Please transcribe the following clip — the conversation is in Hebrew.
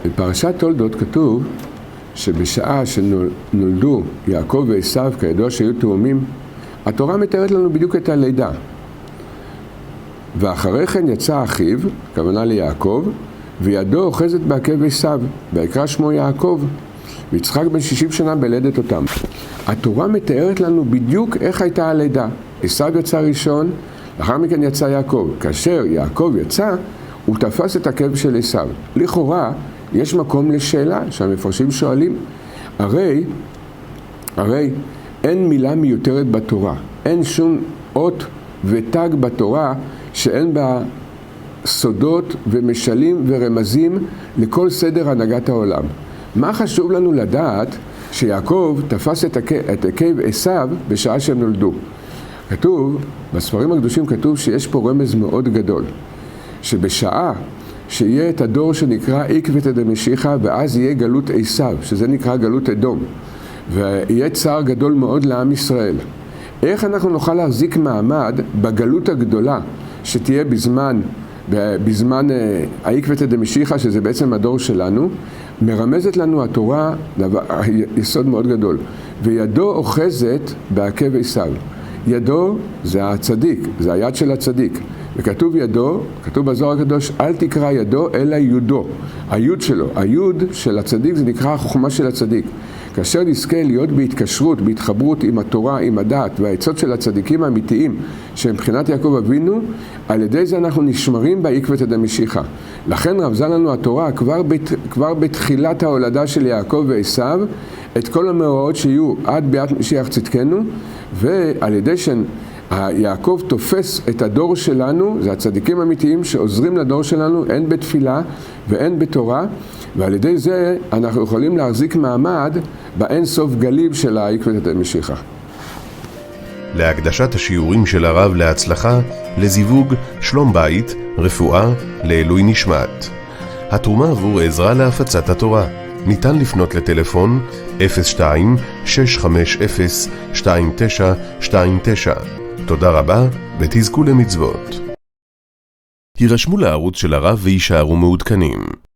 בפרשת תולדות כתוב שבשעה שנולדו יעקב ועשיו, כידוע שהיו תאומים, התורה מתארת לנו בדיוק את הלידה. ואחרי כן יצא אחיו, כוונה ליעקב, וידו אוחזת בעקב עשיו, ויקרא שמו יעקב, ויצחק בן 60 שנה בלדת אותם. התורה מתארת לנו בדיוק איך הייתה הלידה. עשיו יצא ראשון, לאחר מכן יצא יעקב. כאשר יעקב יצא, הוא תפס את עקב של עשיו. לכאורה, יש מקום לשאלה שהמפרשים שואלים, הרי אין מילה מיותרת בתורה, אין שום אות ותג בתורה שאין בה סודות ומשלים ורמזים לכל סדר הנהגת העולם. מה חשוב לנו לדעת שיעקב תפס את עקב עשיו בשעה שהם נולדו? כתוב, בספרים הקדושים כתוב שיש פה רמז מאוד גדול, שבשעה שיהיה את הדור שנקרא עקבתא דמשיחא, ואז יהיה גלות עשיו, שזה נקרא גלות אדום, ויהיה צער גדול מאוד לעם ישראל. איך אנחנו נוכל להחזיק מעמד בגלות הגדולה שתהיה בזמן העקבתא דמשיחא, שזה בעצם הדור שלנו? מרמזת לנו התורה יסוד מאוד גדול, וידו אוחזת בעקב עשיו. ידו זה הצדיק, זה היד של הצדיק, וכתוב ידו, כתוב בזוהר הקדוש, אל תקרא ידו אלא יודו, היוד שלו. היוד של הצדיק זה נקרא החוכמה של הצדיק. כאשר נזכה להיות בהתקשרות, בהתחברות עם התורה, עם הדעת והעצות של הצדיקים האמיתיים שמבחינת יעקב אבינו, על ידי זה אנחנו נשמרים בעקבתא דמשיחא. לכן רמזה לנו התורה כבר בתחילת ההולדה של יעקב ועשיו את כל המאורעות שיהיו עד ביאת משיח צדקנו, ועל ידי שיעקב תופס את הדור שלנו, זה הצדיקים האמיתיים שעוזרים לדור שלנו, הן בתפילה והן בתורה, ועל ידי זה אנחנו יכולים להחזיק מעמד באין סוף גלים של העקבתא דמשיחא. להקדשת השיעורים של הרב להצלחה, לזיווג, שלום בית, רפואה, לעילוי נשמת. התרומה עבור עזרה להפצת התורה. ניתן לפנות לטלפון 02-650-2929. תודה רבה ותזכו למצוות. הירשמו לערוץ של הרב וישארו מעודכנים.